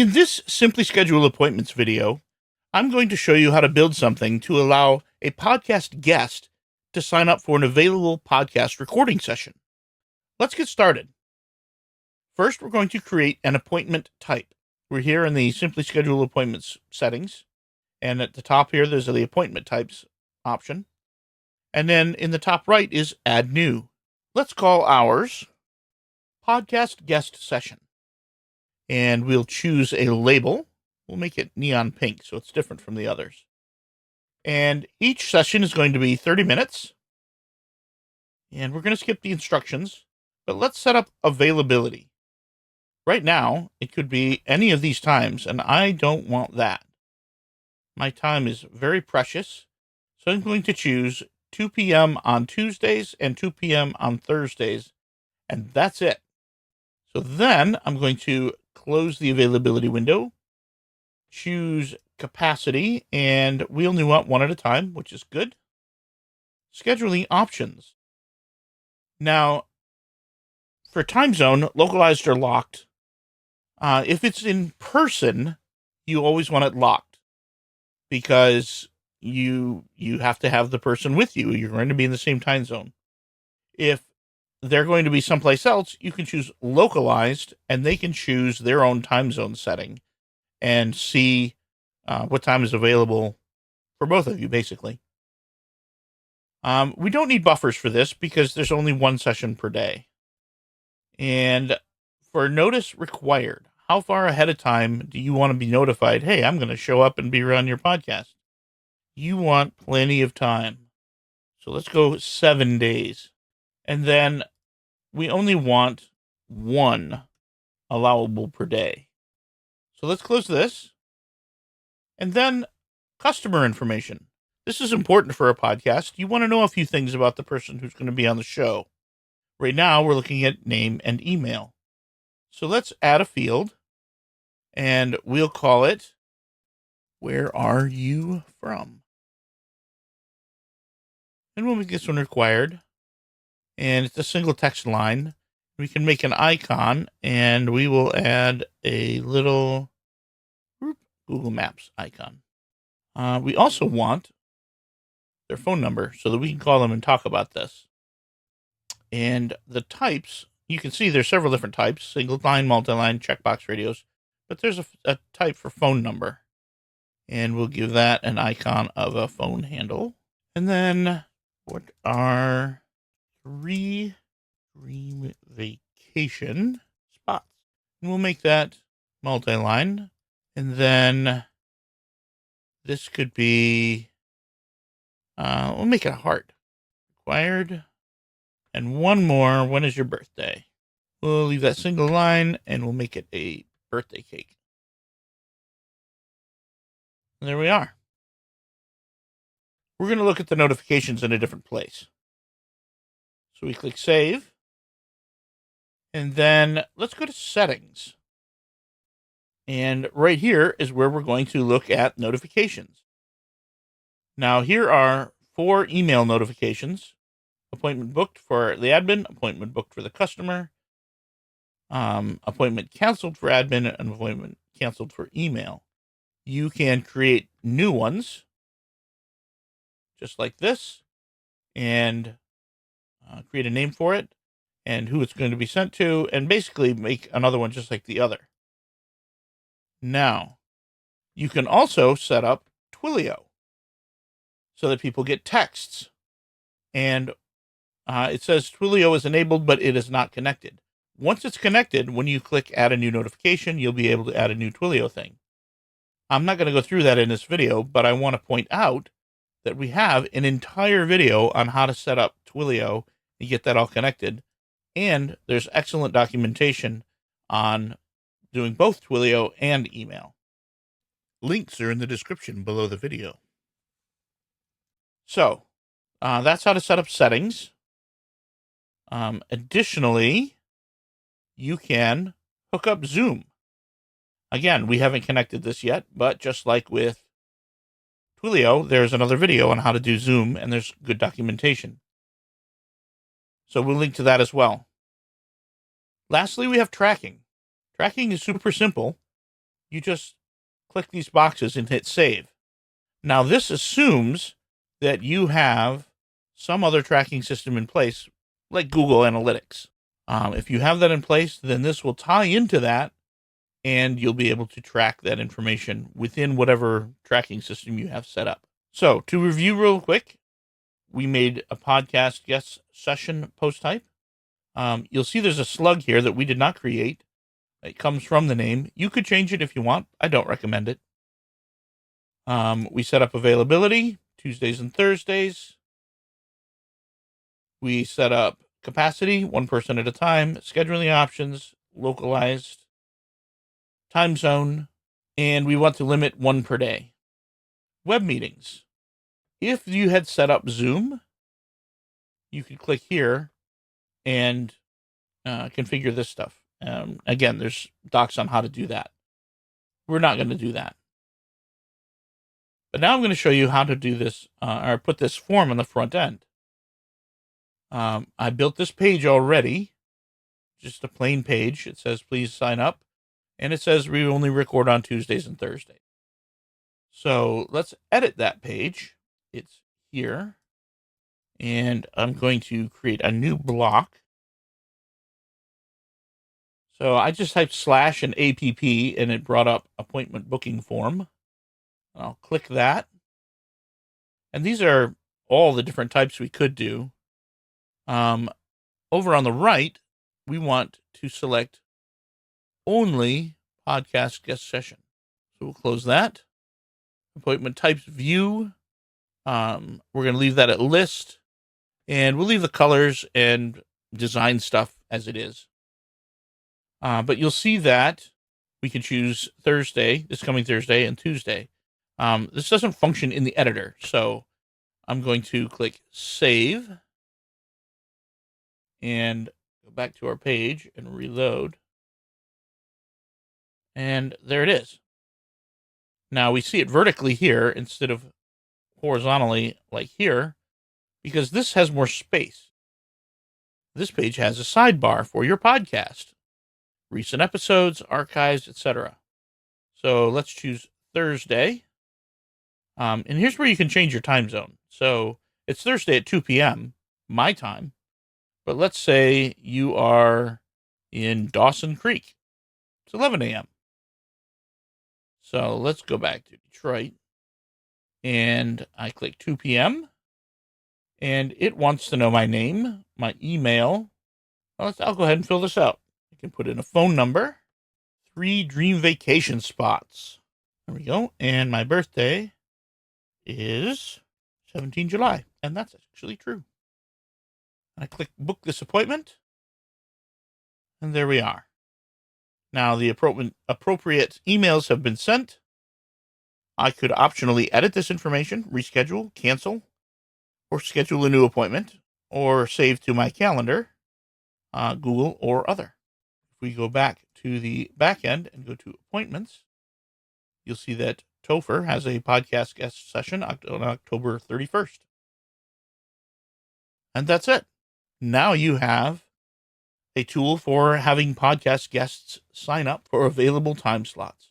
In this Simply Schedule Appointments video, I'm going to show you how to build something to allow a podcast guest to sign up for an available podcast recording session. Let's get started. First, we're going to create an appointment type. We're here in the Simply Schedule Appointments settings, and at the top here, there's the appointment types option. And then in the top right is Add New. Let's call ours Podcast Guest Session. And we'll choose a label. We'll make it neon pink so it's different from the others. And each session is going to be 30 minutes. And we're going to skip the instructions, but let's set up availability. Right now, it could be any of these times, and I don't want that. My time is very precious, so I'm going to choose 2 p.m. on Tuesdays and 2 p.m. on Thursdays, and that's it. So then I'm going to close the availability window, choose capacity, and we only want one at a time, which is good. Scheduling options. Now, for time zone, localized or locked, if it's in person, you always want it locked because you have to have the person with you. You're going to be in the same time zone. If they're going to be someplace else, you can choose localized, and they can choose their own time zone setting and see what time is available for both of you, basically. We don't need buffers for this because there's only one session per day. And for notice required, how far ahead of time do you want to be notified? Hey, I'm going to show up and be on your podcast. You want plenty of time. So let's go 7 days. And then we only want one allowable per day. So let's close this. And then customer information. This is important for a podcast. You want to know a few things about the person who's going to be on the show. Right now, we're looking at name and email. So let's add a field, and we'll call it, Where Are You From? And we'll make this one required. And it's a single text line. We can make an icon, and we will add a little Google Maps icon. We also want their phone number so that we can call them and talk about this. And the types, you can see there's several different types: single line, multi-line, checkbox radios, but there's a type for phone number. And we'll give that an icon of a phone handle. And then what are 3 dream vacation spots? And we'll make that multi-line. And then this could be, we'll make it a heart. Required. And one more, when is your birthday? We'll leave that single line and we'll make it a birthday cake. And there we are. We're going to look at the notifications in a different place. So we click save. And then let's go to settings. And right here is where we're going to look at notifications. Now here are 4 email notifications. Appointment booked for the admin, appointment booked for the customer, appointment canceled for admin, and appointment canceled for email. You can create new ones, just like this, and create a name for it, and who it's going to be sent to, and basically make another one just like the other. Now, you can also set up Twilio so that people get texts. And it says Twilio is enabled, but it is not connected. Once it's connected, when you click add a new notification, you'll be able to add a new Twilio thing. I'm not going to go through that in this video, but I want to point out that we have an entire video on how to set up Twilio and get that all connected. And there's excellent documentation on doing both Twilio and email. Links are in the description below the video. So that's how to set up settings. Additionally, you can hook up Zoom. Again, we haven't connected this yet, but just like with Twilio, there's another video on how to do Zoom, and there's good documentation. So we'll link to that as well. Lastly, we have tracking. Tracking is super simple. you just click these boxes and hit save. Now, this assumes that you have some other tracking system in place, like Google Analytics. If you have that in place, then this will tie into that, and you'll be able to track that information within whatever tracking system you have set up. So, to review real quick, we made a podcast guest session post type. You'll see there's a slug here that we did not create. It comes from the name. You could change it if you want. I don't recommend it. We set up availability, Tuesdays and Thursdays. We set up capacity, one person at a time, scheduling options, localized, time zone, and we want to limit one per day. Web meetings. If you had set up Zoom, you could click here and configure this stuff. Again, there's docs on how to do that. We're not going to do that. But now I'm going to show you how to do this, or put this form on the front end. I built this page already, just a plain page. It says, please sign up. And it says we only record on Tuesdays and Thursdays. So let's edit that page. It's here. And I'm going to create a new block. So I just typed / and app, and it brought up appointment booking form. I'll click that. And these are all the different types we could do. Over on the right, we want to select only podcast guest session. So we'll close that. Appointment types view. We're going to leave that at list. And we'll leave the colors and design stuff as it is. But you'll see that we can choose Thursday, this coming Thursday, and Tuesday. This doesn't function in the editor, so I'm going to click Save and go back to our page and reload. And there it is. Now we see it vertically here instead of horizontally like here, because this has more space. This page has a sidebar for your podcast, recent episodes, archives, etc. So let's choose Thursday. And here's where you can change your time zone. So it's Thursday at 2 p.m., my time. But let's say you are in Dawson Creek. It's 11 a.m. So let's go back to Detroit. And I click 2 p.m. And it wants to know my name, my email. Well, I'll go ahead and fill this out. I can put in a phone number, 3 dream vacation spots. There we go. And my birthday is 17 July. And that's actually true. I click book this appointment. And there we are. Now the appropriate emails have been sent. I could optionally edit this information, reschedule, cancel, or schedule a new appointment, or save to my calendar, Google, or other. If we go back to the back end and go to appointments, you'll see that Topher has a podcast guest session on October 31st. And that's it. Now you have a tool for having podcast guests sign up for available time slots.